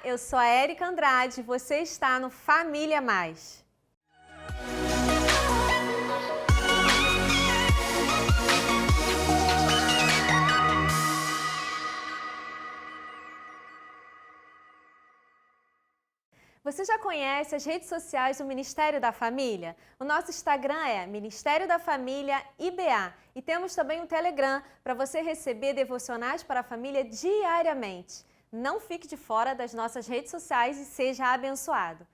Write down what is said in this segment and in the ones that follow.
eu sou a Érica Andrade e você está no Família Mais. Você já conhece as redes sociais do Ministério da Família? O nosso Instagram é Ministério da Família IBA e temos também um Telegram para você receber devocionais para a família diariamente. Não fique de fora das nossas redes sociais e seja abençoado.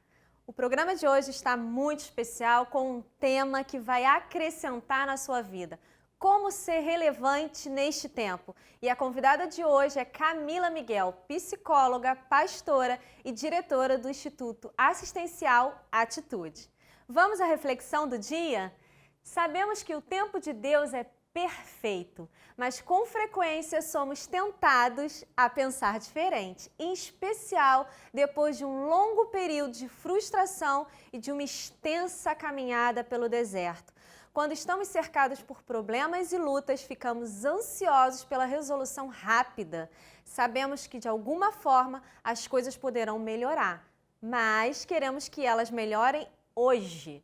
O programa de hoje está muito especial com um tema que vai acrescentar na sua vida. Como ser relevante neste tempo. E a convidada de hoje é Camila Miguel, psicóloga, pastora e diretora do Instituto Assistencial Atitude. Vamos à reflexão do dia? Sabemos que o tempo de Deus é perfeito, mas com frequência somos tentados a pensar diferente, em especial depois de um longo período de frustração e de uma extensa caminhada pelo deserto. Quando estamos cercados por problemas e lutas, ficamos ansiosos pela resolução rápida. Sabemos que, de alguma forma, as coisas poderão melhorar, mas queremos que elas melhorem hoje.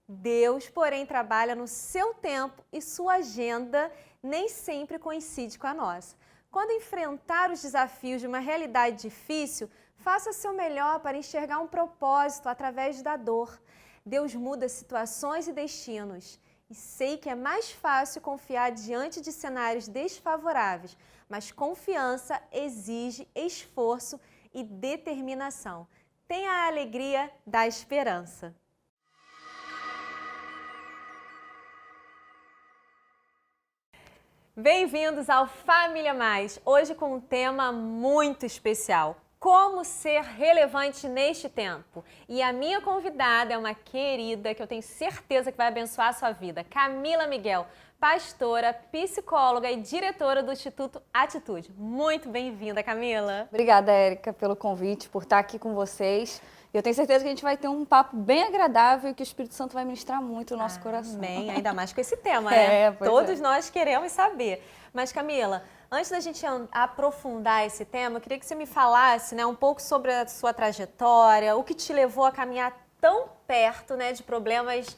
Deus, porém, trabalha no seu tempo e sua agenda nem sempre coincide com a nossa. Quando enfrentar os desafios de uma realidade difícil, faça seu melhor para enxergar um propósito através da dor. Deus muda situações e destinos. E sei que é mais fácil confiar diante de cenários desfavoráveis, mas confiança exige esforço e determinação. Tenha a alegria da esperança. Bem-vindos ao Família Mais, hoje com um tema muito especial. Como ser relevante neste tempo? E a minha convidada é uma querida que eu tenho certeza que vai abençoar a sua vida. Camila Miguel, pastora, psicóloga e diretora do Instituto Atitude. Muito bem-vinda, Camila. Obrigada, Érica, pelo convite, por estar aqui com vocês. Eu tenho certeza que a gente vai ter um papo bem agradável e que o Espírito Santo vai ministrar muito o nosso coração. Amém, ainda mais com esse tema, né? Todos é. nós queremos saber. Mas, Camila, antes da gente aprofundar esse tema, eu queria que você me falasse, né, um pouco sobre a sua trajetória, o que te levou a caminhar tão perto, né, de problemas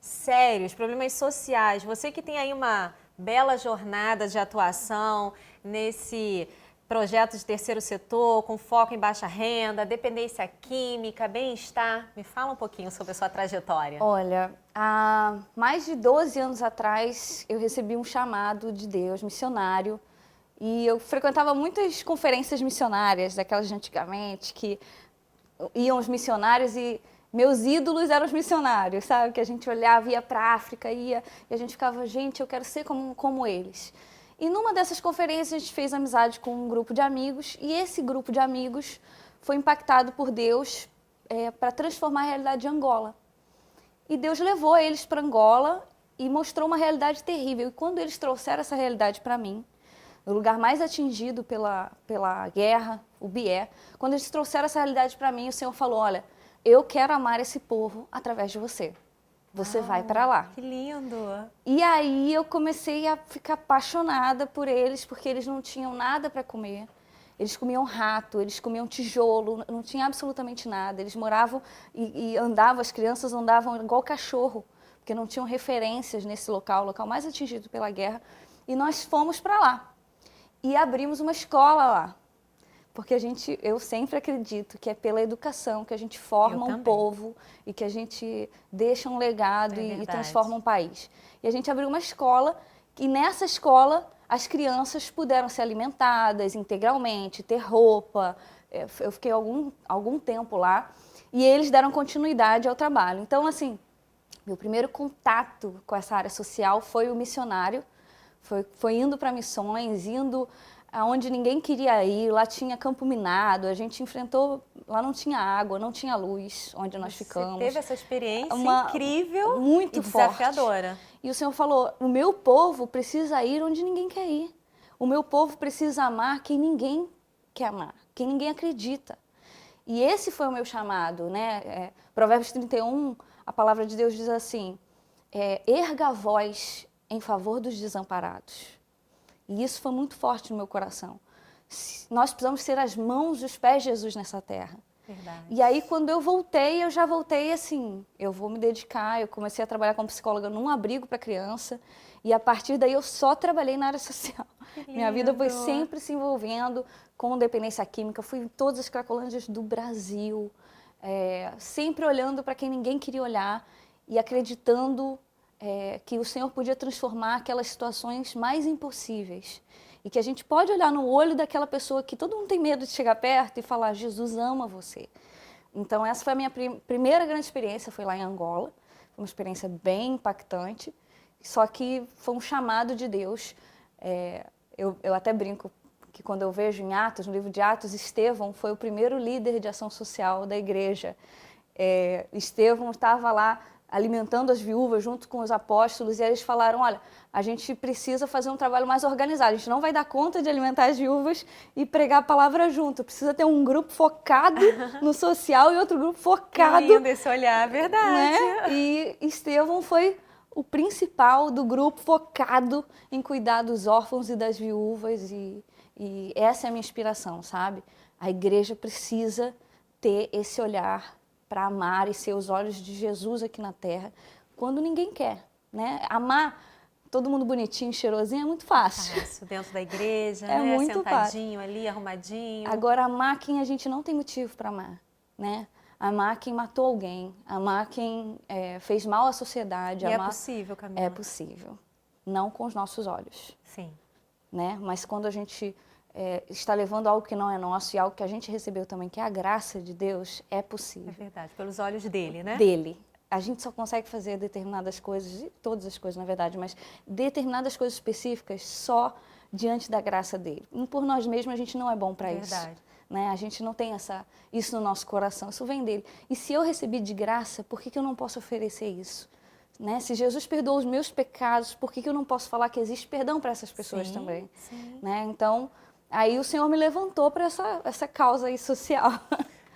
sérios, problemas sociais. Você que tem aí uma bela jornada de atuação nesse projeto de terceiro setor, com foco em baixa renda, dependência química, bem-estar. Me fala um pouquinho sobre a sua trajetória. Olha, há mais de 12 anos atrás, eu recebi um chamado de Deus, missionário, e eu frequentava muitas conferências missionárias, daquelas de antigamente, que iam os missionários e meus ídolos eram os missionários, sabe? Que a gente olhava, ia para a África, ia, e a gente ficava, gente, eu quero ser como eles. E numa dessas conferências a gente fez amizade com um grupo de amigos e esse grupo de amigos foi impactado por Deus para transformar a realidade de Angola. E Deus levou eles para Angola e mostrou uma realidade terrível. E quando eles trouxeram essa realidade para mim, no lugar mais atingido pela guerra, o Bié, quando eles trouxeram essa realidade para mim, o Senhor falou, olha, eu quero amar esse povo através de você. Você vai para lá. Que lindo! E aí eu comecei a ficar apaixonada por eles, porque eles não tinham nada para comer. Eles comiam rato, eles comiam tijolo, não tinha absolutamente nada. Eles moravam e andavam, as crianças andavam igual cachorro, porque não tinham referências nesse local, o local mais atingido pela guerra. E nós fomos para lá e abrimos uma escola lá. Porque eu sempre acredito que é pela educação que a gente forma um povo e que a gente deixa um legado e transforma um país. E a gente abriu uma escola e nessa escola as crianças puderam ser alimentadas integralmente, ter roupa. Eu fiquei algum tempo lá e eles deram continuidade ao trabalho. Então, assim, meu primeiro contato com essa área social foi o missionário, foi indo para missões, indo aonde ninguém queria ir, lá tinha campo minado, a gente enfrentou, lá não tinha água, não tinha luz, onde nós ficamos. Você teve essa experiência incrível muito e desafiadora. E o Senhor falou, o meu povo precisa ir onde ninguém quer ir. O meu povo precisa amar quem ninguém quer amar, quem ninguém acredita. E esse foi o meu chamado, né? Provérbios 31, a palavra de Deus diz assim, erga a voz em favor dos desamparados. E isso foi muito forte no meu coração. Nós precisamos ser as mãos e os pés de Jesus nessa terra. Verdade. E aí, quando eu já voltei assim, eu vou me dedicar, eu comecei a trabalhar como psicóloga num abrigo para criança, e a partir daí eu só trabalhei na área social. Minha vida foi sempre se envolvendo com dependência química, fui em todas as cracolândias do Brasil, sempre olhando para quem ninguém queria olhar e acreditando que o Senhor podia transformar aquelas situações mais impossíveis. E que a gente pode olhar no olho daquela pessoa que todo mundo tem medo de chegar perto e falar, Jesus ama você. Então, essa foi a minha primeira grande experiência, foi lá em Angola. Foi uma experiência bem impactante, só que foi um chamado de Deus. Eu até brinco que quando eu vejo em Atos, no livro de Atos, Estevão foi o primeiro líder de ação social da igreja. Estevão estava lá alimentando as viúvas junto com os apóstolos, e eles falaram, olha, a gente precisa fazer um trabalho mais organizado, a gente não vai dar conta de alimentar as viúvas e pregar a palavra junto, precisa ter um grupo focado no social e outro grupo focado... Que lindo esse olhar, verdade. Né? E Estevão foi o principal do grupo focado em cuidar dos órfãos e das viúvas, e essa é a minha inspiração, sabe? A igreja precisa ter esse olhar para amar e ser os olhos de Jesus aqui na terra, quando ninguém quer, né? Amar todo mundo bonitinho, cheirosinho, é muito fácil. Fácil, dentro da igreja, né? Muito Sentadinho fácil. Ali, arrumadinho. Agora, amar quem a gente não tem motivo para amar, né? Amar quem matou alguém, amar quem fez mal à sociedade. E amar... é possível, Camila? É possível, não com os nossos olhos. Sim. Né? Mas quando a gente está levando algo que não é nosso e algo que a gente recebeu também, que é a graça de Deus, é possível. É verdade, pelos olhos dele, né? Dele. A gente só consegue fazer determinadas coisas, todas as coisas na verdade, mas determinadas coisas específicas só diante da graça dele. Por nós mesmos a gente não é bom para isso. Verdade. Né? A gente não tem isso no nosso coração, isso vem dele. E se eu recebi de graça, por que eu não posso oferecer isso? Né? Se Jesus perdoou os meus pecados, por que eu não posso falar que existe perdão para essas pessoas também? Sim. Né? Então, aí o Senhor me levantou para essa causa aí social.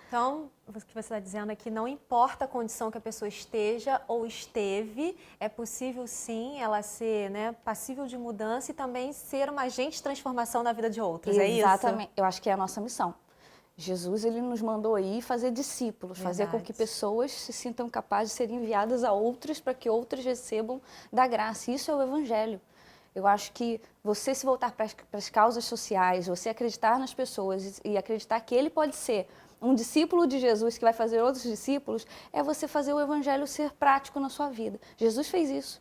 Então, o que você está dizendo é que não importa a condição que a pessoa esteja ou esteve, é possível sim ela ser, né, passível de mudança e também ser uma agente de transformação na vida de outros, é isso? Exatamente, eu acho que é a nossa missão. Jesus, ele nos mandou ir fazer discípulos, fazer com que pessoas se sintam capazes de serem enviadas a outras para que outras recebam da graça. Isso é o Evangelho. Eu acho que você se voltar para as causas sociais, você acreditar nas pessoas e acreditar que ele pode ser um discípulo de Jesus que vai fazer outros discípulos, é você fazer o Evangelho ser prático na sua vida. Jesus fez isso.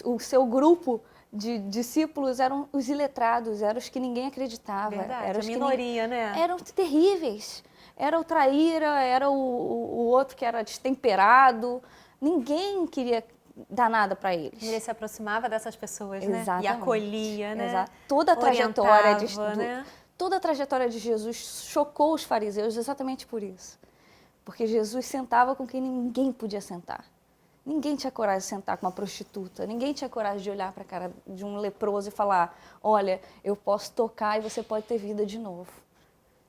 O seu grupo de discípulos eram os iletrados, eram os que ninguém acreditava. Verdade, eram a minoria, né? Eram terríveis. Era o traíra, era o outro que era destemperado. Ninguém queria dar nada para eles. Ele se aproximava dessas pessoas, Exatamente. Né? E acolhia, né? Exato. Toda a trajetória de Jesus chocou os fariseus exatamente por isso. Porque Jesus sentava com quem ninguém podia sentar. Ninguém tinha coragem de sentar com uma prostituta, ninguém tinha coragem de olhar para a cara de um leproso e falar, olha, eu posso tocar e você pode ter vida de novo.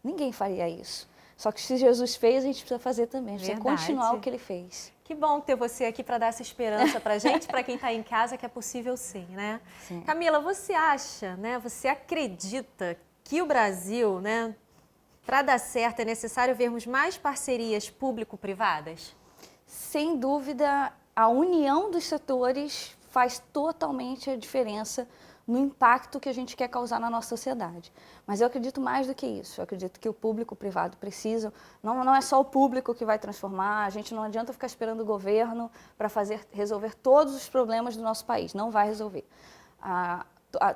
Ninguém faria isso. Só que se Jesus fez, a gente precisa fazer também, a gente precisa continuar o que ele fez. Que bom ter você aqui para dar essa esperança para a gente, para quem está em casa, que é possível sim, né? Sim. Camila, você acha, né, você acredita que o Brasil, né, para dar certo é necessário vermos mais parcerias público-privadas? Sem dúvida, a união dos setores faz totalmente a diferença no impacto que a gente quer causar na nossa sociedade. Mas eu acredito mais do que isso. Eu acredito que o público e o privado precisam. Não é só o público que vai transformar. A gente não adianta ficar esperando o governo para resolver todos os problemas do nosso país. Não vai resolver.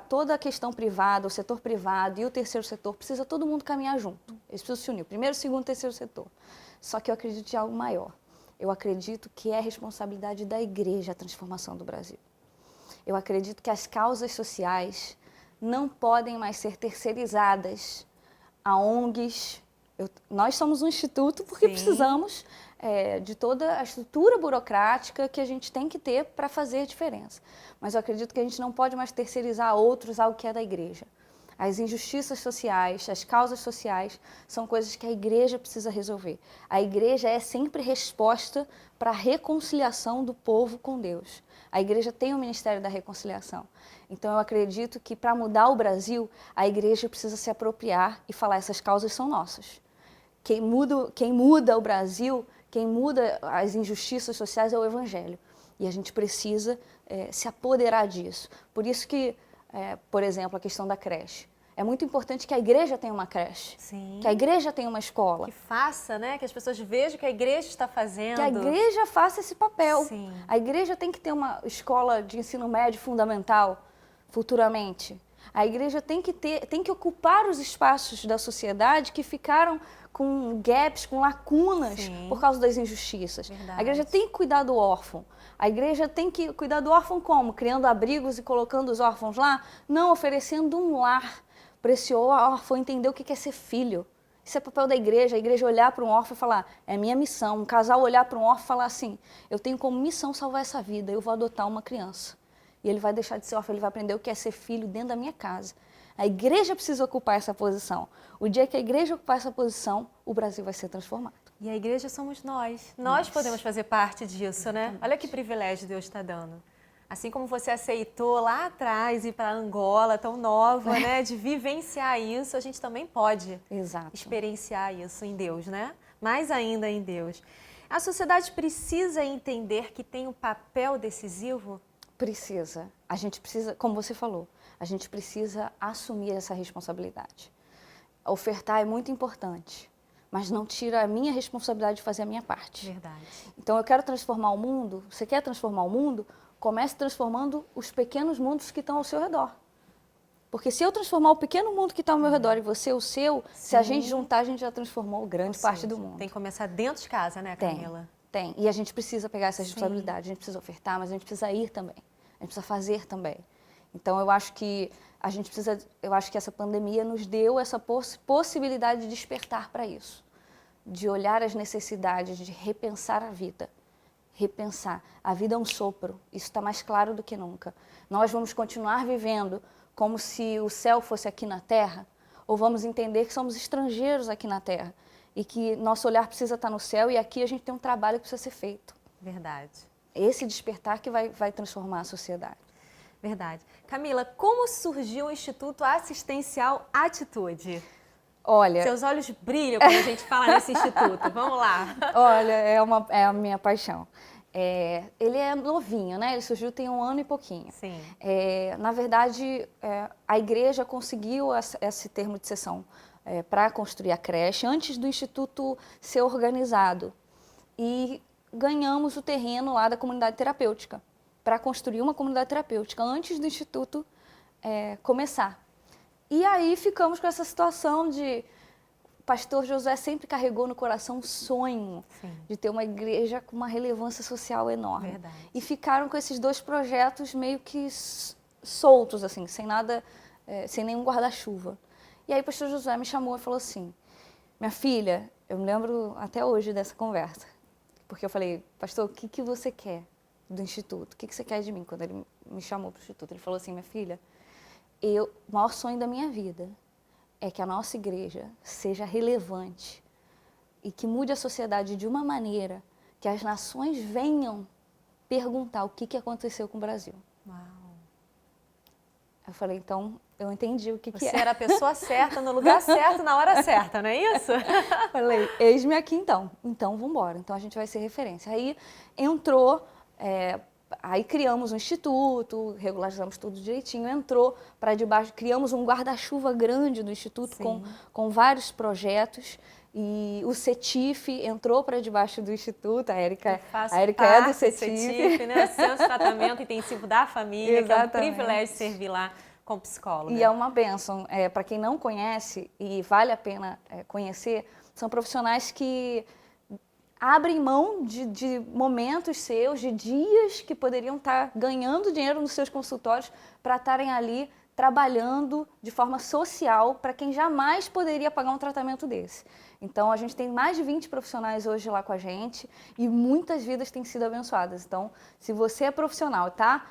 Toda a questão privada, o setor privado e o terceiro setor, precisa todo mundo caminhar junto. Eles precisam se unir. Primeiro, segundo, terceiro setor. Só que eu acredito em algo maior. Eu acredito que é responsabilidade da igreja a transformação do Brasil. Eu acredito que as causas sociais não podem mais ser terceirizadas a ONGs. Nós somos um instituto porque precisamos de toda a estrutura burocrática que a gente tem que ter para fazer a diferença. Mas eu acredito que a gente não pode mais terceirizar a outros algo que é da igreja. as injustiças sociais, as causas sociais, são coisas que a igreja precisa resolver. A igreja é sempre resposta para a reconciliação do povo com Deus. A igreja tem o ministério da reconciliação. Então eu acredito que para mudar o Brasil, a igreja precisa se apropriar e falar: essas causas são nossas. Quem muda o Brasil, quem muda as injustiças sociais é o Evangelho. E a gente precisa se apoderar disso. Por isso que, por exemplo, a questão da creche. É muito importante que a igreja tenha uma creche, Sim. que a igreja tenha uma escola. Que faça, né? Que as pessoas vejam o que a igreja está fazendo. Que a igreja faça esse papel. Sim. A igreja tem que ter uma escola de ensino médio fundamental futuramente. A igreja tem que ocupar os espaços da sociedade que ficaram com gaps, com lacunas, Sim. por causa das injustiças. Verdade. A igreja tem que cuidar do órfão. A igreja tem que cuidar do órfão como? Criando abrigos e colocando os órfãos lá? Não, oferecendo um lar para esse órfão entender o que é ser filho. Isso é papel da igreja, a igreja olhar para um órfão e falar: é minha missão. Um casal olhar para um órfão e falar assim: eu tenho como missão salvar essa vida, eu vou adotar uma criança. E ele vai deixar de ser órfão, ele vai aprender o que é ser filho dentro da minha casa. A igreja precisa ocupar essa posição. O dia que a igreja ocupar essa posição, o Brasil vai ser transformado. E a igreja somos nós. Nós podemos fazer parte disso, né? Olha que privilégio Deus está dando. Assim como você aceitou lá atrás ir para Angola, tão nova, né? De vivenciar isso, a gente também pode experienciar isso em Deus, né? Mais ainda em Deus. A sociedade precisa entender que tem um papel decisivo? Precisa. A gente precisa, como você falou, a gente precisa assumir essa responsabilidade. Ofertar é muito importante, mas não tira a minha responsabilidade de fazer a minha parte. Verdade. Então eu quero transformar o mundo. Você quer transformar o mundo? Comece transformando os pequenos mundos que estão ao seu redor. Porque se eu transformar o pequeno mundo que está ao meu redor e você o seu, se a gente juntar, a gente já transformou grande parte do mundo. Tem que começar dentro de casa, né, Camila? Tem. E a gente precisa pegar essa responsabilidade. A gente precisa ofertar, mas a gente precisa ir também. A gente precisa fazer também. Então eu acho que essa pandemia nos deu essa possibilidade de despertar para isso, de olhar as necessidades, de repensar a vida. Repensar. A vida é um sopro, isso está mais claro do que nunca. Nós vamos continuar vivendo como se o céu fosse aqui na Terra, ou vamos entender que somos estrangeiros aqui na Terra e que nosso olhar precisa estar no céu e aqui a gente tem um trabalho que precisa ser feito. Verdade. Esse despertar que vai transformar a sociedade. Verdade. Camila, como surgiu o Instituto Assistencial Atitude? Olha... Seus olhos brilham quando a gente fala nesse instituto. Vamos lá. Olha, é a minha paixão. Ele é novinho, né? Ele surgiu tem 1 ano e pouquinho. Sim. Na verdade, a igreja conseguiu esse termo de cessão para construir a creche antes do instituto ser organizado. E ganhamos o terreno lá da comunidade terapêutica para construir uma comunidade terapêutica antes do instituto começar. E aí ficamos com essa situação de... O pastor Josué sempre carregou no coração um sonho de ter uma igreja com uma relevância social enorme. Verdade. E ficaram com esses 2 projetos meio que soltos, assim, sem nada, sem nenhum guarda-chuva. E aí o pastor Josué me chamou e falou assim: minha filha, eu me lembro até hoje dessa conversa, porque eu falei: pastor, o que você quer do instituto? O que você quer de mim? Quando ele me chamou para o instituto, ele falou assim: minha filha, o maior sonho da minha vida é que a nossa igreja seja relevante e que mude a sociedade de uma maneira que as nações venham perguntar o que aconteceu com o Brasil. Uau. Eu falei: então, eu entendi o que Você era a pessoa certa, no lugar certo, na hora certa, não é isso? Falei: eis-me aqui então. Então, vamos embora. Então, a gente vai ser referência. Aí entrou... Aí criamos um instituto, regularizamos tudo direitinho, entrou para debaixo, criamos um guarda-chuva grande do instituto com vários projetos e o CETIF entrou para debaixo do instituto, a Érica é do CETIF, né? Centro de Tratamento Intensivo da Família, Exatamente. Que é um privilégio servir lá como psicóloga. E é uma bênção, para quem não conhece e vale a pena conhecer, são profissionais que abrem mão de momentos seus, de dias que poderiam estar ganhando dinheiro nos seus consultórios para estarem ali trabalhando de forma social para quem jamais poderia pagar um tratamento desse. Então, a gente tem mais de 20 profissionais hoje lá com a gente e muitas vidas têm sido abençoadas. Então, se você é profissional, tá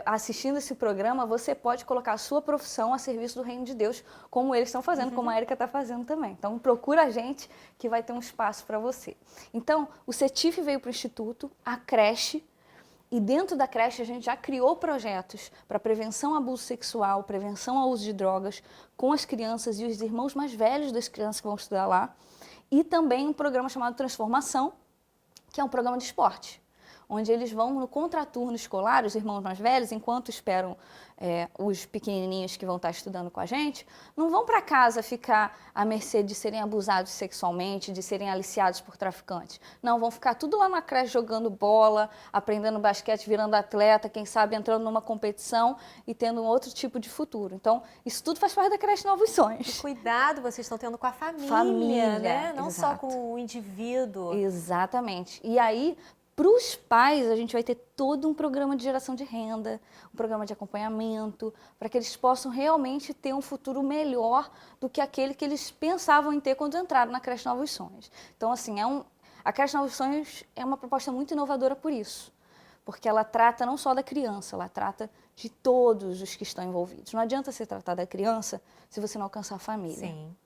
assistindo esse programa, você pode colocar a sua profissão a serviço do reino de Deus, como eles estão fazendo, como a Érica está fazendo também. Então, procura a gente que vai ter um espaço para você. Então, o CETIF veio para o Instituto, a creche, e dentro da creche a gente já criou projetos para prevenção ao abuso sexual, prevenção ao uso de drogas com as crianças e os irmãos mais velhos das crianças que vão estudar lá. E também um programa chamado Transformação, que é um programa de esporte, onde eles vão no contraturno escolar, os irmãos mais velhos, enquanto esperam os pequenininhos que vão estar estudando com a gente, não vão para casa ficar à mercê de serem abusados sexualmente, de serem aliciados por traficantes. Não, vão ficar tudo lá na creche jogando bola, aprendendo basquete, virando atleta, quem sabe entrando numa competição e tendo um outro tipo de futuro. Então, isso tudo faz parte da creche Novos Sonhos. E cuidado vocês estão tendo com a família, né? Não exato. só com o indivíduo. Exatamente. E aí, para os pais, a gente vai ter todo um programa de geração de renda, um programa de acompanhamento, para que eles possam realmente ter um futuro melhor do que aquele que eles pensavam em ter quando entraram na creche Novos Sonhos. Então, assim, a creche Novos Sonhos é uma proposta muito inovadora por isso, porque ela trata não só da criança, ela trata de todos os que estão envolvidos. Não adianta você tratar da criança se você não alcançar a família. Sim.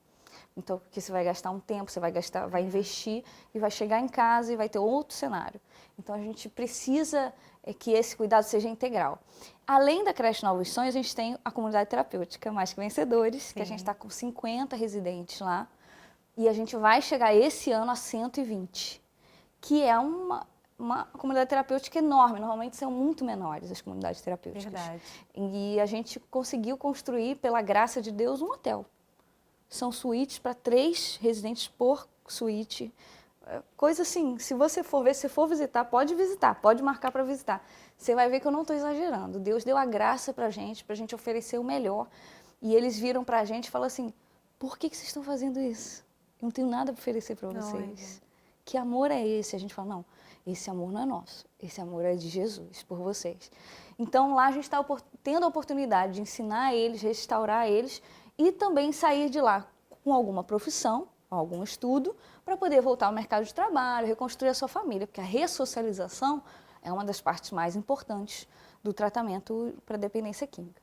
Então, porque você vai gastar um tempo, você vai investir e vai chegar em casa e vai ter outro cenário. Então, a gente precisa que esse cuidado seja integral. Além da creche Novos Sonhos, a gente tem a comunidade terapêutica Mais Que Vencedores, que a gente está com 50 residentes lá. E a gente vai chegar esse ano a 120, que é uma comunidade terapêutica enorme. Normalmente são muito menores as comunidades terapêuticas. Verdade. E a gente conseguiu construir, pela graça de Deus, um hotel. São suítes para 3 residentes por suíte. Coisa assim, se você for ver, se for visitar, pode marcar para visitar. Você vai ver que eu não estou exagerando. Deus deu a graça para a gente oferecer o melhor. E eles viram para a gente e falaram assim, por que vocês estão fazendo isso? Eu não tenho nada para oferecer para vocês. Que amor é esse? A gente fala, não, esse amor não é nosso. Esse amor é de Jesus, por vocês. Então lá a gente está tendo a oportunidade de ensinar eles, restaurar eles, e também sair de lá com alguma profissão, algum estudo, para poder voltar ao mercado de trabalho, reconstruir a sua família, porque a ressocialização é uma das partes mais importantes do tratamento para dependência química.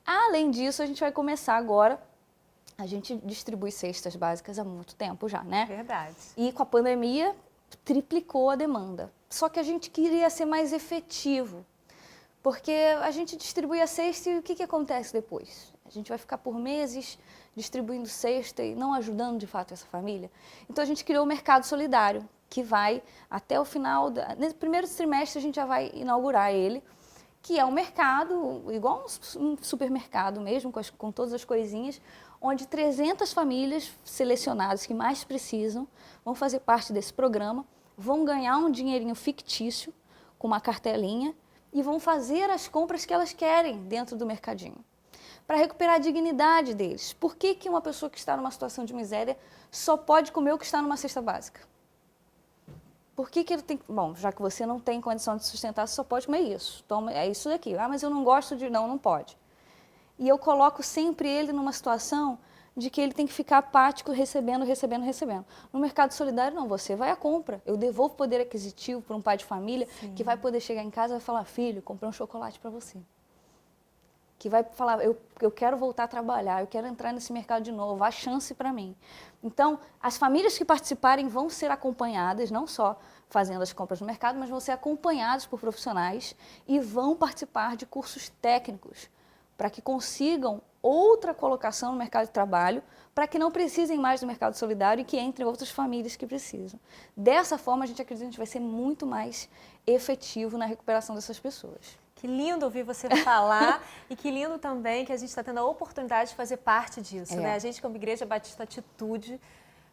Além disso, a gente vai começar agora, a gente distribui cestas básicas há muito tempo já, né? Verdade. E com a pandemia, triplicou a demanda. Só que a gente queria ser mais efetivo, porque a gente distribui a cesta e o que acontece depois? A gente vai ficar por meses distribuindo cesta e não ajudando de fato essa família. Então a gente criou o Mercado Solidário, que vai até o final, nesse primeiro trimestre a gente já vai inaugurar ele, que é um mercado, igual um supermercado mesmo, com todas as coisinhas, onde 300 famílias selecionadas que mais precisam vão fazer parte desse programa, vão ganhar um dinheirinho fictício com uma cartelinha e vão fazer as compras que elas querem dentro do mercadinho, para recuperar a dignidade deles. Por que uma pessoa que está numa situação de miséria só pode comer o que está numa cesta básica? Por que ele tem... Bom, já que você não tem condição de sustentar, você só pode comer isso. Toma, é isso daqui. Ah, mas eu não gosto de... Não pode. E eu coloco sempre ele numa situação de que ele tem que ficar apático, recebendo. No mercado solidário, não, você vai à compra. Eu devolvo poder aquisitivo para um pai de família que vai poder chegar em casa e vai falar, filho, comprei um chocolate para você. Que vai falar, eu quero voltar a trabalhar, eu quero entrar nesse mercado de novo, há chance para mim. Então, as famílias que participarem vão ser acompanhadas, não só fazendo as compras no mercado, mas vão ser acompanhadas por profissionais e vão participar de cursos técnicos para que consigam outra colocação no mercado de trabalho, para que não precisem mais do mercado solidário e que entrem outras famílias que precisam. Dessa forma, a gente acredita que a gente vai ser muito mais efetivo na recuperação dessas pessoas. Que lindo ouvir você falar e que lindo também que a gente está tendo a oportunidade de fazer parte disso, né? A gente como Igreja Batista Atitude,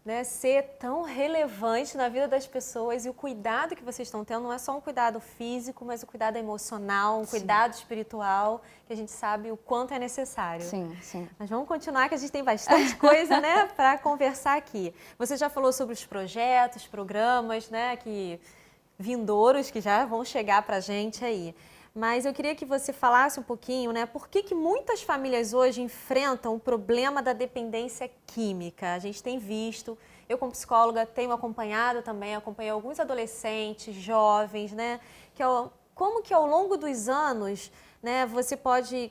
né, ser tão relevante na vida das pessoas, e o cuidado que vocês estão tendo não é só um cuidado físico, mas um cuidado emocional, um cuidado espiritual, que a gente sabe o quanto é necessário. Sim. Mas vamos continuar, que a gente tem bastante coisa, né, para conversar aqui. Você já falou sobre os projetos, programas, né, vindouros que já vão chegar para a gente aí. Mas eu queria que você falasse um pouquinho, né, por que muitas famílias hoje enfrentam o problema da dependência química. A gente tem visto, eu como psicóloga tenho acompanhado também, acompanhei alguns adolescentes, jovens, né, como que ao longo dos anos, né,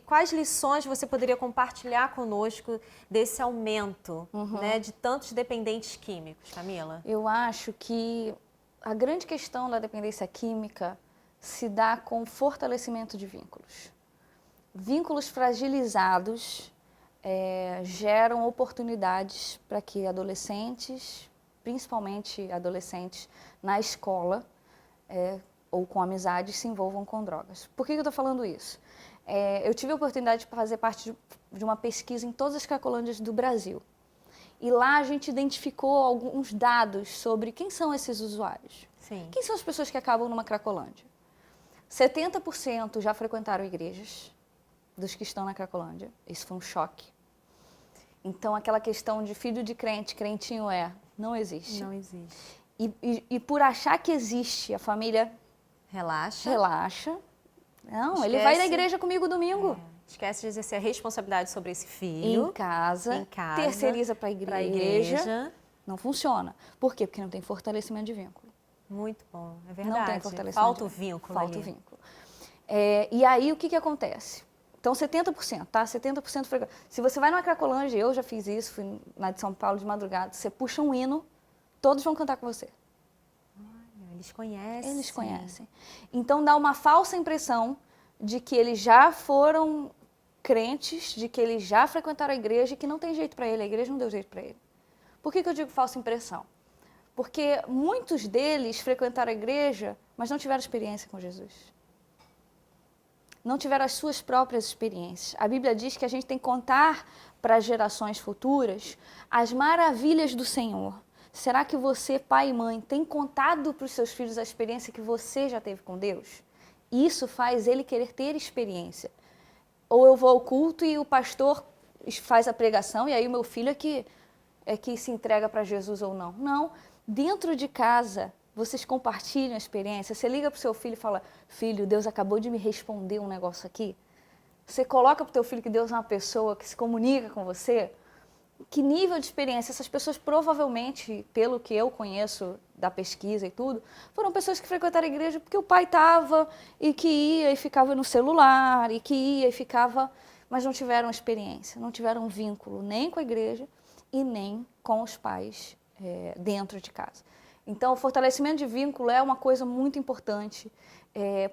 quais lições você poderia compartilhar conosco desse aumento, né, de tantos dependentes químicos, Camila? Eu acho que a grande questão da dependência química se dá com o fortalecimento de vínculos. Vínculos fragilizados geram oportunidades para que adolescentes, principalmente adolescentes na escola ou com amizades, se envolvam com drogas. Por que eu estou falando isso? Eu tive a oportunidade de fazer parte de uma pesquisa em todas as cracolândias do Brasil. E lá a gente identificou alguns dados sobre quem são esses usuários. Sim. Quem são as pessoas que acabam numa cracolândia? 70% já frequentaram igrejas dos que estão na Cracolândia. Isso foi um choque. Então, aquela questão de filho de crente, crentinho não existe. Não existe. E por achar que existe, a família relaxa. Não, Esquece. ele vai na igreja comigo domingo. Esquece de exercer a responsabilidade sobre esse filho. Em casa. Terceiriza para a igreja. Não funciona. Por quê? Porque não tem fortalecimento de vínculo. Muito bom, é verdade. Não tem fortalecimento. Falta o vínculo. Falta o vínculo. E aí, o que acontece? Então, 70%, tá? 70% frequente. Se você vai numa Cracolândia, eu já fiz isso, fui na de São Paulo de madrugada, você puxa um hino, todos vão cantar com você. Olha, eles conhecem. Eles conhecem. Então, dá uma falsa impressão de que eles já foram crentes, de que eles já frequentaram a igreja e que não tem jeito para ele, a igreja não deu jeito para ele. Por que eu digo falsa impressão? Porque muitos deles frequentaram a igreja, mas não tiveram experiência com Jesus. Não tiveram as suas próprias experiências. A Bíblia diz que a gente tem que contar para as gerações futuras as maravilhas do Senhor. Será que você, pai e mãe, tem contado para os seus filhos a experiência que você já teve com Deus? Isso faz ele querer ter experiência. Ou eu vou ao culto e o pastor faz a pregação e aí o meu filho é que se entrega para Jesus ou não. Não. Dentro de casa, vocês compartilham a experiência. Você liga para o seu filho e fala, filho, Deus acabou de me responder um negócio aqui. Você coloca para o teu filho que Deus é uma pessoa que se comunica com você. Que nível de experiência? Essas pessoas provavelmente, pelo que eu conheço da pesquisa e tudo, foram pessoas que frequentaram a igreja porque o pai estava e que ia e ficava no celular, e que ia e ficava, mas não tiveram experiência, não tiveram vínculo nem com a igreja e nem com os pais dentro de casa. Então, o fortalecimento de vínculo é uma coisa muito importante,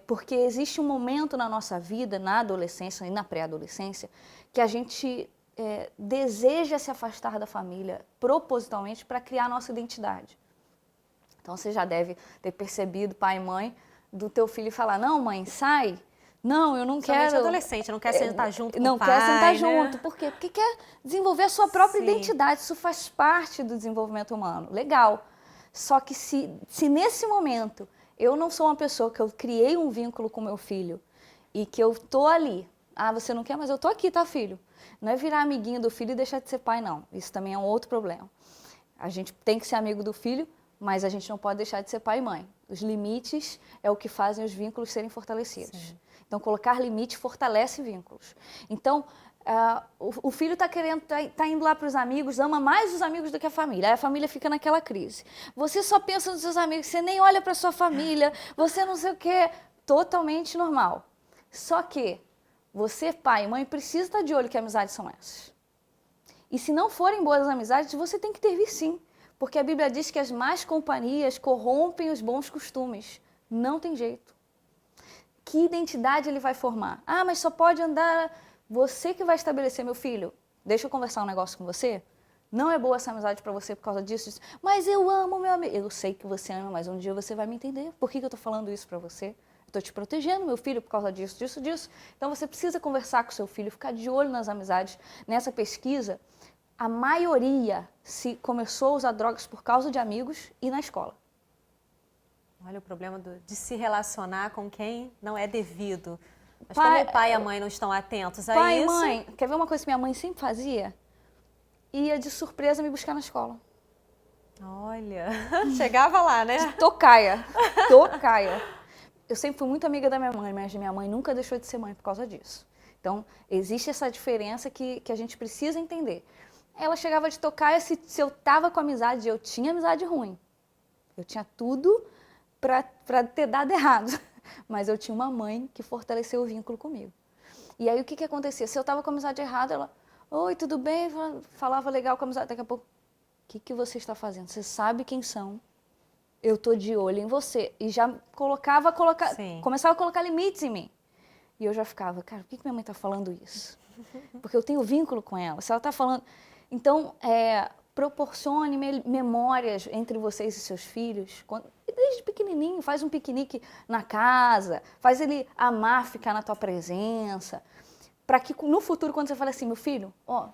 porque existe um momento na nossa vida, na adolescência e na pré-adolescência, que a gente deseja se afastar da família propositalmente para criar a nossa identidade. Então, você já deve ter percebido, pai e mãe, do teu filho falar, não, mãe, sai. Não, eu não Somente quero... adolescente, não quer sentar junto com o Não pai, quer sentar né? junto. Por quê? Porque quer desenvolver a sua própria Sim. identidade. Isso faz parte do desenvolvimento humano. Legal. Só que se nesse momento eu não sou uma pessoa que eu criei um vínculo com meu filho e que eu tô ali, você não quer, mas eu tô aqui, tá, filho? Não é virar amiguinho do filho e deixar de ser pai, não. Isso também é um outro problema. A gente tem que ser amigo do filho, mas a gente não pode deixar de ser pai e mãe. Os limites é o que fazem os vínculos serem fortalecidos. Sim. Então, colocar limite fortalece vínculos. Então, o filho está querendo, tá indo lá para os amigos, ama mais os amigos do que a família. Aí a família fica naquela crise. Você só pensa nos seus amigos, você nem olha para sua família, você não sei o quê. Totalmente normal. Só que você, pai e mãe, precisa estar de olho que amizades são essas. E se não forem boas amizades, você tem que intervir sim. Porque a Bíblia diz que as más companhias corrompem os bons costumes. Não tem jeito. Que identidade ele vai formar? Mas só pode andar... Você que vai estabelecer, meu filho, deixa eu conversar um negócio com você. Não é boa essa amizade para você por causa disso. Mas eu amo meu amigo. Eu sei que você ama, mas um dia você vai me entender. Por que eu estou falando isso para você? Eu estou te protegendo, meu filho, por causa disso, disso, disso. Então você precisa conversar com seu filho, ficar de olho nas amizades. Nessa pesquisa, a maioria começou a usar drogas por causa de amigos e na escola. Olha o problema de se relacionar com quem não é devido. Mas como o pai e a mãe não estão atentos a isso... Pai e mãe, quer ver uma coisa que minha mãe sempre fazia? Ia de surpresa me buscar na escola. Olha, chegava lá, né? Tocaia. Eu sempre fui muito amiga da minha mãe, mas minha mãe nunca deixou de ser mãe por causa disso. Então, existe essa diferença que a gente precisa entender. Ela chegava de tocaia, se eu estava com amizade, eu tinha amizade ruim. Eu tinha tudo para ter dado errado. Mas eu tinha uma mãe que fortaleceu o vínculo comigo. E aí o que acontecia? Se eu estava com a amizade errada, ela, oi, tudo bem? Falava legal com a amizade. Daqui a pouco, o que você está fazendo? Você sabe quem são? Eu tô de olho em você. E já começava a colocar limites em mim. E eu já ficava, cara, por que minha mãe está falando isso? Porque eu tenho vínculo com ela. Se ela está falando... Então, proporcione memórias entre vocês e seus filhos. Desde pequenininho, faz um piquenique na casa, faz ele amar ficar na tua presença. Para que no futuro, quando você fala assim, meu filho, ó,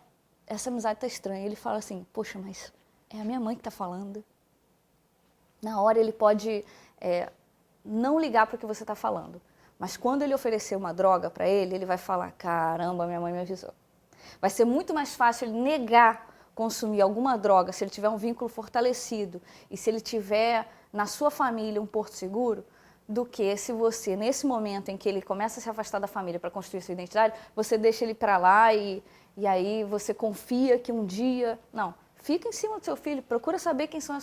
essa amizade tá estranha. Ele fala assim, poxa, mas é a minha mãe que está falando. Na hora ele pode não ligar para o que você está falando. Mas quando ele oferecer uma droga para ele, ele vai falar, caramba, minha mãe me avisou. Vai ser muito mais fácil ele negar consumir alguma droga se ele tiver um vínculo fortalecido e se ele tiver na sua família um porto seguro, do que se você, nesse momento em que ele começa a se afastar da família para construir sua identidade, você deixa ele para lá e aí você confia que um dia... Não, fica em cima do seu filho, procura saber quem são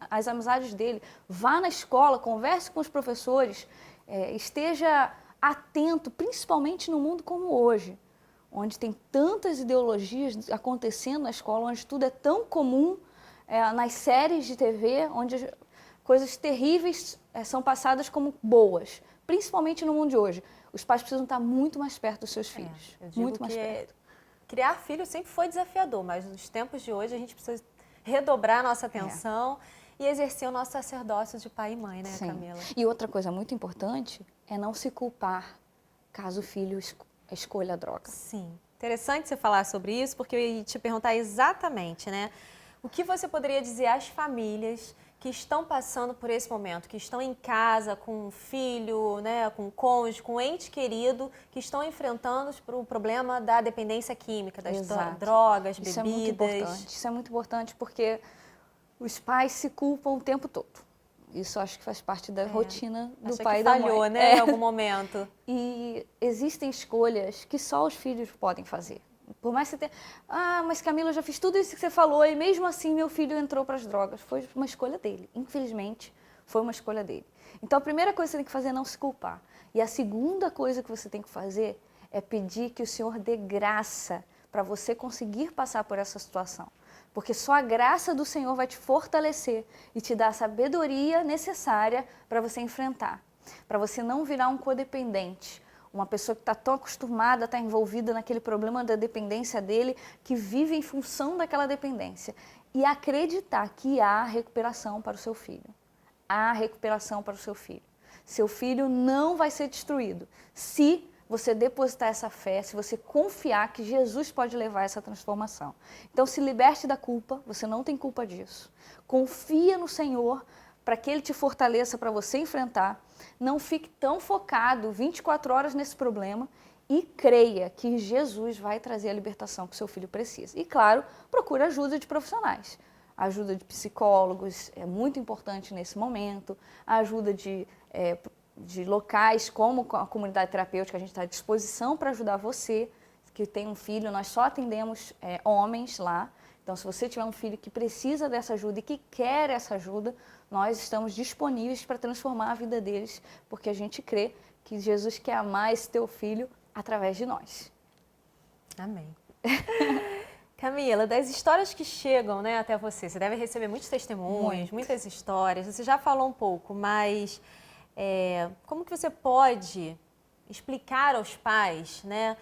as amizades dele, vá na escola, converse com os professores, esteja atento, principalmente no mundo como hoje, onde tem tantas ideologias acontecendo na escola, onde tudo é tão comum, nas séries de TV, onde coisas terríveis são passadas como boas, principalmente no mundo de hoje. Os pais precisam estar muito mais perto dos seus filhos, eu digo muito mais perto. Criar filho sempre foi desafiador, mas nos tempos de hoje a gente precisa redobrar a nossa atenção e exercer o nosso sacerdócio de pai e mãe, né, Sim. Camila? E outra coisa muito importante é não se culpar caso o filho escolha a droga. Sim. Interessante você falar sobre isso, porque eu ia te perguntar exatamente, né? O que você poderia dizer às famílias que estão passando por esse momento, que estão em casa com um filho, né, com um cônjuge, com um ente querido, que estão enfrentando o problema da dependência química, das drogas, bebidas. Isso é muito importante. Isso é muito importante porque os pais se culpam o tempo todo. Isso acho que faz parte da rotina do pai e da mãe. Falhou, né, em algum momento. E existem escolhas que só os filhos podem fazer. Por mais que você tenha... Ah, mas Camila, eu já fiz tudo isso que você falou e mesmo assim meu filho entrou para as drogas. Foi uma escolha dele. Infelizmente, foi uma escolha dele. Então, a primeira coisa que você tem que fazer é não se culpar. E a segunda coisa que você tem que fazer é pedir que o Senhor dê graça para você conseguir passar por essa situação. Porque só a graça do Senhor vai te fortalecer e te dar a sabedoria necessária para você enfrentar. Para você não virar um codependente. Uma pessoa que está tão acostumada a estar envolvida naquele problema da dependência dele, que vive em função daquela dependência. E acreditar que há recuperação para o seu filho. Há recuperação para o seu filho. Seu filho não vai ser destruído se você depositar essa fé, se você confiar que Jesus pode levar essa transformação. Então se liberte da culpa, você não tem culpa disso. Confia no Senhor para que Ele te fortaleça para você enfrentar. Não fique tão focado 24 horas nesse problema e creia que Jesus vai trazer a libertação que o seu filho precisa. E claro, procure ajuda de profissionais. A ajuda de psicólogos é muito importante nesse momento, a ajuda de locais como a comunidade terapêutica, a gente está à disposição para ajudar você, que tem um filho, nós só atendemos homens lá, então se você tiver um filho que precisa dessa ajuda e que quer essa ajuda, nós estamos disponíveis para transformar a vida deles, porque a gente crê que Jesus quer amar esse teu filho através de nós. Amém. Camila, das histórias que chegam, né, até você deve receber muitos testemunhos, muitas histórias, você já falou um pouco, mas... como que você pode explicar aos pais, né,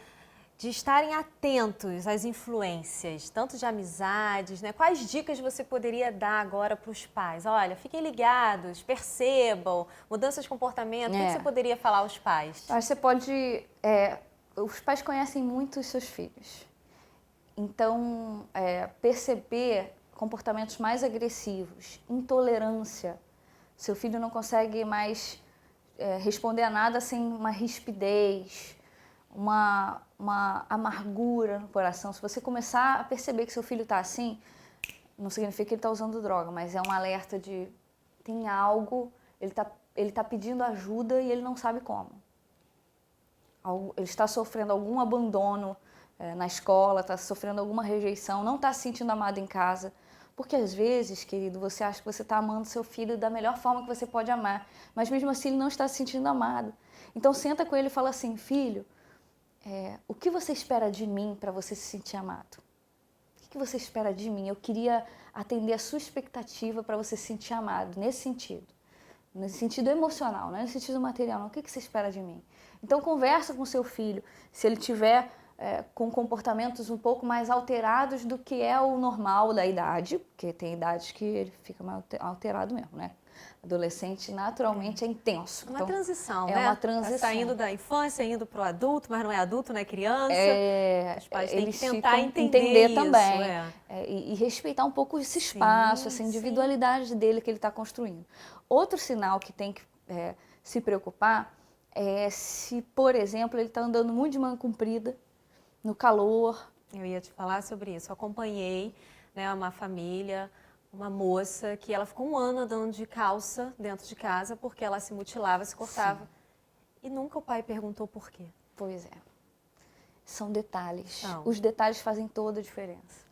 de estarem atentos às influências, tanto de amizades, né? Quais dicas você poderia dar agora para os pais? Olha, fiquem ligados, percebam, mudanças de comportamento, o que você poderia falar aos pais? Você pode... os pais conhecem muito os seus filhos, então perceber comportamentos mais agressivos, intolerância, seu filho não consegue mais responder a nada sem uma rispidez, uma amargura no coração. Se você começar a perceber que seu filho está assim, não significa que ele está usando droga, mas é um alerta de tem algo, ele tá pedindo ajuda e ele não sabe como. Ele está sofrendo algum abandono na escola, está sofrendo alguma rejeição, não está se sentindo amado em casa. Porque às vezes, querido, você acha que você está amando seu filho da melhor forma que você pode amar, mas mesmo assim ele não está se sentindo amado. Então senta com ele e fala assim, filho, o que você espera de mim para você se sentir amado? O que você espera de mim? Eu queria atender a sua expectativa para você se sentir amado, nesse sentido emocional, não é no sentido material, não. O que você espera de mim? Então conversa com seu filho, se ele tiver com comportamentos um pouco mais alterados do que é o normal da idade, porque tem idades que ele fica mais alterado mesmo, né? Adolescente naturalmente é intenso. Uma então, transição, é né? uma transição. Tá saindo da infância, indo para o adulto, mas não é adulto, não é criança. Os pais têm que tentar entender isso, também. E respeitar um pouco esse espaço, essa individualidade dele que ele está construindo. Outro sinal que tem que se preocupar é se, por exemplo, ele está andando muito de manga comprida, no calor. Eu ia te falar sobre isso. Eu acompanhei, né, uma família, uma moça que ela ficou 1 ano andando de calça dentro de casa porque ela se mutilava, se cortava. Sim. E nunca o pai perguntou por quê. Pois é. São detalhes. Não. Os detalhes fazem toda a diferença.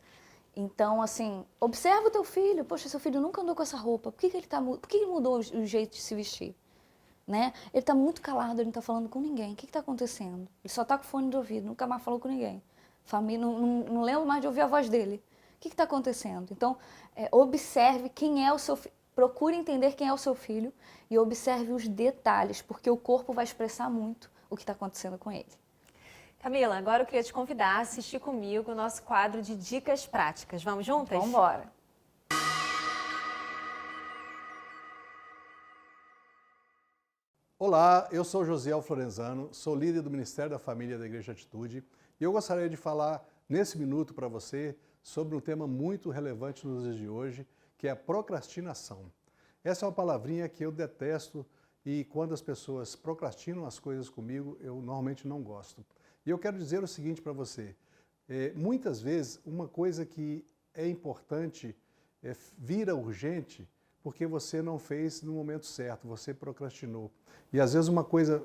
Então, assim, observa o teu filho. Poxa, seu filho nunca andou com essa roupa. Por que ele mudou o jeito de se vestir? Né? Ele está muito calado, ele não está falando com ninguém. O que está acontecendo? Ele só está com fone de ouvido, nunca mais falou com ninguém. Família, não lembro mais de ouvir a voz dele. O que está acontecendo? Então, observe quem é o seu filho. Procure entender quem é o seu filho e observe os detalhes, porque o corpo vai expressar muito o que está acontecendo com ele. Camila, agora eu queria te convidar a assistir comigo o nosso quadro de dicas práticas. Vamos juntas? Vamos embora. Olá, eu sou Josiel Florenzano, sou líder do Ministério da Família da Igreja Atitude e eu gostaria de falar nesse minuto para você sobre um tema muito relevante nos dias de hoje, que é a procrastinação. Essa é uma palavrinha que eu detesto e quando as pessoas procrastinam as coisas comigo, eu normalmente não gosto. E eu quero dizer o seguinte para você, muitas vezes uma coisa que é importante vira urgente porque você não fez no momento certo, você procrastinou. E às vezes uma coisa,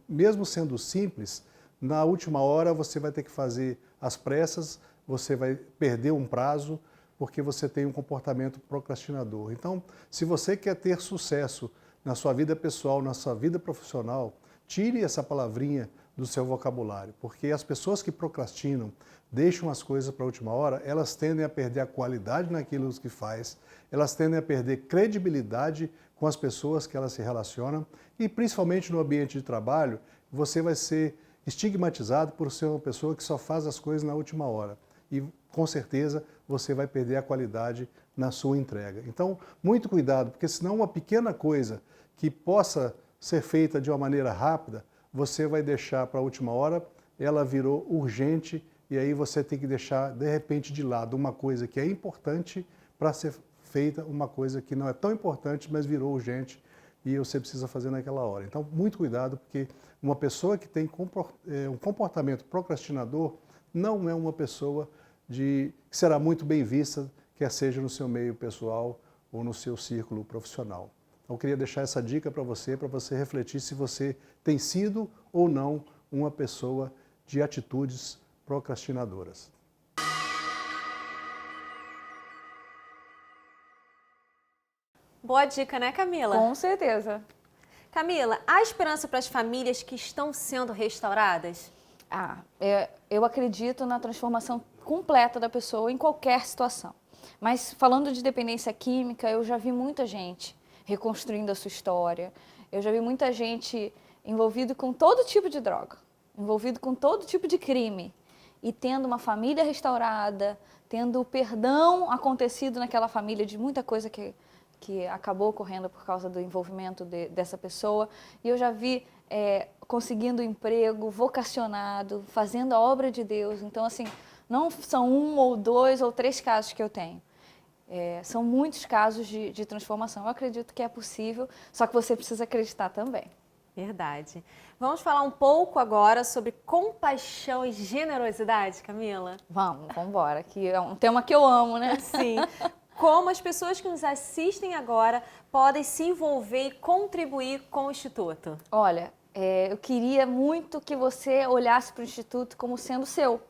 mesmo sendo simples, na última hora você vai ter que fazer às pressas, você vai perder um prazo, porque você tem um comportamento procrastinador. Então, se você quer ter sucesso na sua vida pessoal, na sua vida profissional, tire essa palavrinha do seu vocabulário, porque as pessoas que procrastinam, deixam as coisas para a última hora, elas tendem a perder a qualidade naquilo que faz, elas tendem a perder credibilidade com as pessoas que elas se relacionam e principalmente no ambiente de trabalho, você vai ser estigmatizado por ser uma pessoa que só faz as coisas na última hora e com certeza você vai perder a qualidade na sua entrega. Então, muito cuidado, porque senão uma pequena coisa que possa ser feita de uma maneira rápida, você vai deixar para a última hora, ela virou urgente e aí você tem que deixar de repente de lado uma coisa que é importante para ser feita, uma coisa que não é tão importante, mas virou urgente e você precisa fazer naquela hora. Então, muito cuidado, porque uma pessoa que tem um comportamento procrastinador não é uma pessoa que será muito bem vista, quer seja no seu meio pessoal ou no seu círculo profissional. Então, eu queria deixar essa dica para você refletir se você tem sido ou não uma pessoa de atitudes procrastinadoras. Boa dica, né, Camila? Com certeza. Camila, há esperança para as famílias que estão sendo restauradas? Eu acredito na transformação completa da pessoa em qualquer situação. Mas falando de dependência química, eu já vi muita gente reconstruindo a sua história. Eu já vi muita gente envolvido com todo tipo de droga, envolvido com todo tipo de crime e tendo uma família restaurada, tendo o perdão acontecido naquela família de muita coisa que acabou ocorrendo por causa do envolvimento dessa pessoa. E eu já vi conseguindo emprego, vocacionado, fazendo a obra de Deus. Então, assim, não são 1 ou 2 ou 3 casos que eu tenho. São muitos casos de transformação. Eu acredito que é possível, só que você precisa acreditar também. Verdade. Vamos falar um pouco agora sobre compaixão e generosidade, Camila? Vamos embora, que é um tema que eu amo, né? Sim. Como as pessoas que nos assistem agora podem se envolver e contribuir com o Instituto? Olha, eu queria muito que você olhasse para o Instituto como sendo seu.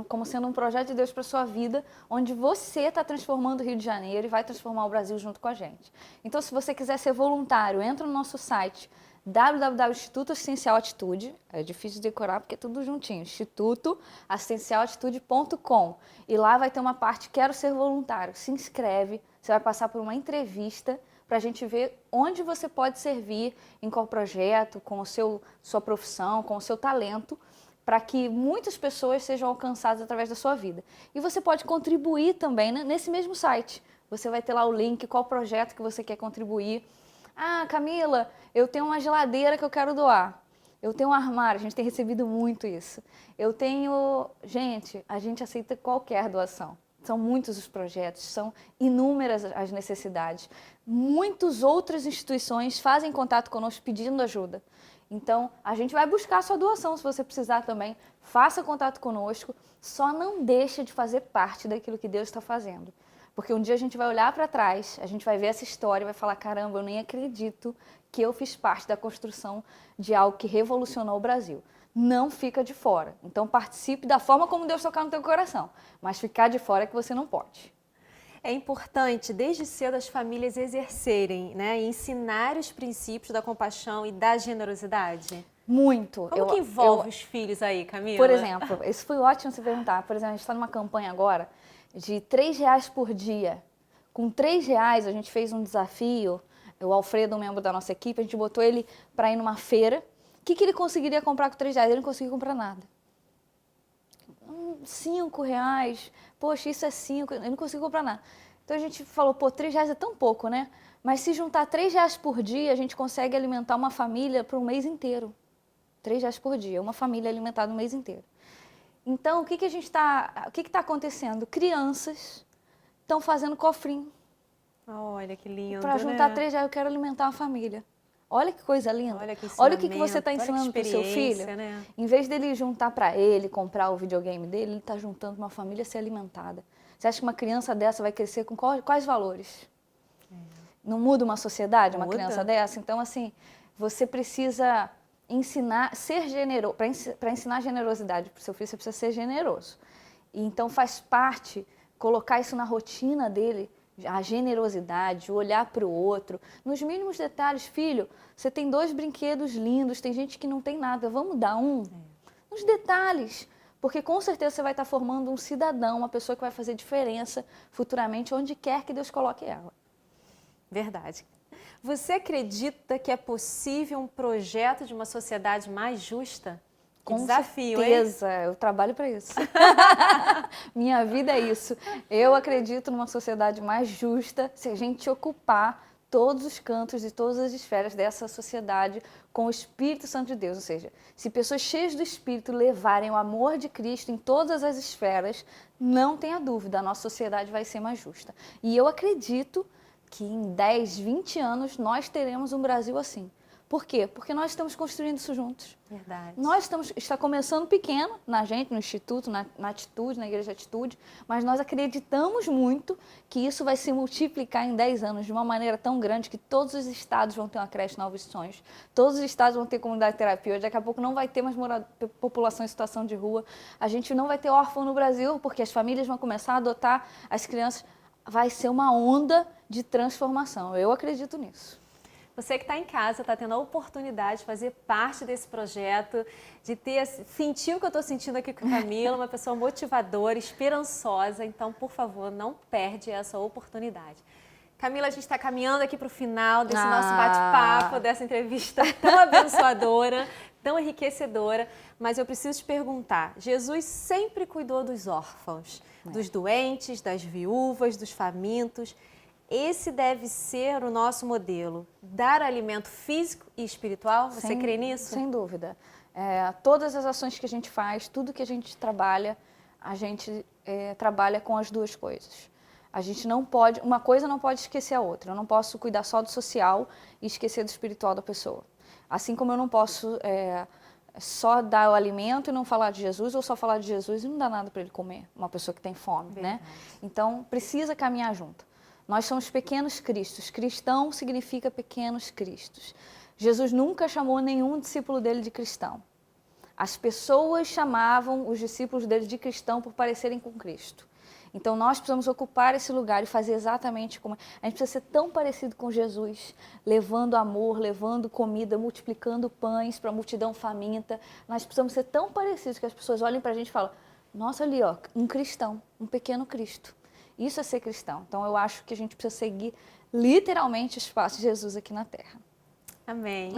Como sendo um projeto de Deus para a sua vida, onde você está transformando o Rio de Janeiro e vai transformar o Brasil junto com a gente. Então, se você quiser ser voluntário, entra no nosso site, www.Instituto Assistencial Atitude, é difícil de decorar porque é tudo juntinho, institutoassistencialatitude.com, e lá vai ter uma parte Quero Ser Voluntário. Se inscreve, você vai passar por uma entrevista para a gente ver onde você pode servir, em qual projeto, com sua profissão, com o seu talento, para que muitas pessoas sejam alcançadas através da sua vida. E você pode contribuir também nesse mesmo site. Você vai ter lá o link, qual projeto que você quer contribuir. Ah, Camila, eu tenho uma geladeira que eu quero doar. Eu tenho um armário, a gente tem recebido muito isso. Eu tenho... Gente, a gente aceita qualquer doação. São muitos os projetos, são inúmeras as necessidades. Muitas outras instituições fazem contato conosco pedindo ajuda. Então, a gente vai buscar a sua doação, se você precisar também. Faça contato conosco, só não deixa de fazer parte daquilo que Deus está fazendo. Porque um dia a gente vai olhar para trás, a gente vai ver essa história e vai falar, caramba, eu nem acredito que eu fiz parte da construção de algo que revolucionou o Brasil. Não fica de fora. Então participe da forma como Deus tocar no teu coração. Mas ficar de fora é que você não pode. É importante, desde cedo, as famílias exercerem, né, e ensinar os princípios da compaixão e da generosidade? Muito. Como que envolve os filhos aí, Camila? Por exemplo, isso foi ótimo você perguntar. Por exemplo, a gente está numa campanha agora de R$3 por dia. Com R$3 a gente fez um desafio, o Alfredo, um membro da nossa equipe, a gente botou ele para ir numa feira. O que ele conseguiria comprar com R$3? Ele não conseguiu comprar nada. R$5, poxa, isso é 5, ele não conseguiu comprar nada. Então a gente falou, pô, R$3 é tão pouco, né? Mas se juntar R$3 por dia, a gente consegue alimentar uma família por um mês inteiro. R$3 por dia, uma família alimentada um mês inteiro. Então, o que está acontecendo? Crianças estão fazendo cofrinho. Olha que lindo, para juntar né? R$3, eu quero alimentar uma família. Olha que coisa linda. Olha o que você está ensinando para o seu filho. Né? Em vez dele juntar para ele, comprar o videogame dele, ele está juntando uma família a ser alimentada. Você acha que uma criança dessa vai crescer com quais valores? Não muda uma sociedade, uma criança dessa? Então, assim, você precisa ensinar, ser generoso. Para ensinar generosidade para o seu filho, você precisa ser generoso. E, então, faz parte, colocar isso na rotina dele, a generosidade, o olhar para o outro, nos mínimos detalhes. Filho, você tem 2 brinquedos lindos, tem gente que não tem nada, vamos dar um? Nos detalhes, porque com certeza você vai estar formando um cidadão, uma pessoa que vai fazer diferença futuramente, onde quer que Deus coloque ela. Verdade. Você acredita que é possível um projeto de uma sociedade mais justa? Com desafio, certeza, hein? eu trabalho para isso. Minha vida é isso. Eu acredito numa sociedade mais justa se a gente ocupar todos os cantos e todas as esferas dessa sociedade com o Espírito Santo de Deus. Ou seja, se pessoas cheias do Espírito levarem o amor de Cristo em todas as esferas, não tenha dúvida, a nossa sociedade vai ser mais justa. E eu acredito que em 10, 20 anos nós teremos um Brasil assim. Por quê? Porque nós estamos construindo isso juntos. Verdade. Está começando pequeno na gente, no Instituto, na Atitude, na Igreja Atitude, mas nós acreditamos muito que isso vai se multiplicar em 10 anos de uma maneira tão grande que todos os estados vão ter uma creche Novos Sonhos, todos os estados vão ter comunidade de terapia, daqui a pouco não vai ter mais população em situação de rua, a gente não vai ter órfão no Brasil, porque as famílias vão começar a adotar as crianças, vai ser uma onda de transformação, eu acredito nisso. Você que está em casa, está tendo a oportunidade de fazer parte desse projeto, de sentir o que eu estou sentindo aqui com a Camila, uma pessoa motivadora, esperançosa. Então, por favor, não perde essa oportunidade. Camila, a gente está caminhando aqui para o final desse nosso bate-papo, dessa entrevista tão abençoadora, tão enriquecedora. Mas eu preciso te perguntar, Jesus sempre cuidou dos órfãos, dos doentes, das viúvas, dos famintos. Esse deve ser o nosso modelo, dar alimento físico e espiritual? Você crê nisso? Sem dúvida. Todas as ações que a gente faz, tudo que a gente trabalha trabalha com as duas coisas. A gente não pode, uma coisa não pode esquecer a outra. Eu não posso cuidar só do social e esquecer do espiritual da pessoa. Assim como eu não posso só dar o alimento e não falar de Jesus, ou só falar de Jesus e não dar nada para ele comer, uma pessoa que tem fome, né? Então, precisa caminhar junto. Nós somos pequenos cristos. Cristão significa pequenos cristos. Jesus nunca chamou nenhum discípulo dele de cristão. As pessoas chamavam os discípulos dele de cristão por parecerem com Cristo. Então nós precisamos ocupar esse lugar e fazer exatamente como... A gente precisa ser tão parecido com Jesus, levando amor, levando comida, multiplicando pães para a multidão faminta. Nós precisamos ser tão parecidos que as pessoas olhem para a gente e falam, nossa, ali, ó, um cristão, um pequeno Cristo. Isso é ser cristão. Então eu acho que a gente precisa seguir literalmente os passos de Jesus aqui na Terra. Amém.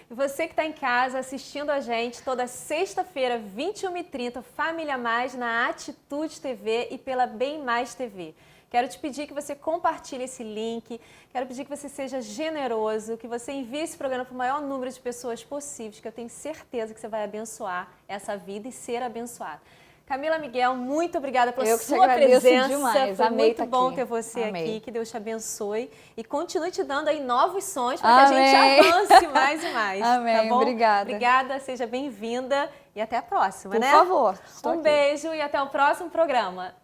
E você que está em casa assistindo a gente toda sexta-feira, 21h30, Família Mais, na Atitude TV e pela Bem Mais TV. Quero te pedir que você compartilhe esse link, quero pedir que você seja generoso, que você envie esse programa para o maior número de pessoas possíveis, que eu tenho certeza que você vai abençoar essa vida e ser abençoado. Camila Miguel, muito obrigada pela sua presença. Demais. Foi Amei muito bom aqui. ter você Amei. aqui. Que Deus te abençoe e continue te dando aí novos sonhos para que a gente avance mais e mais. Amém. Tá bom? Obrigada. Obrigada, seja bem-vinda e até a próxima, Por né? favor. Um beijo e até o próximo programa.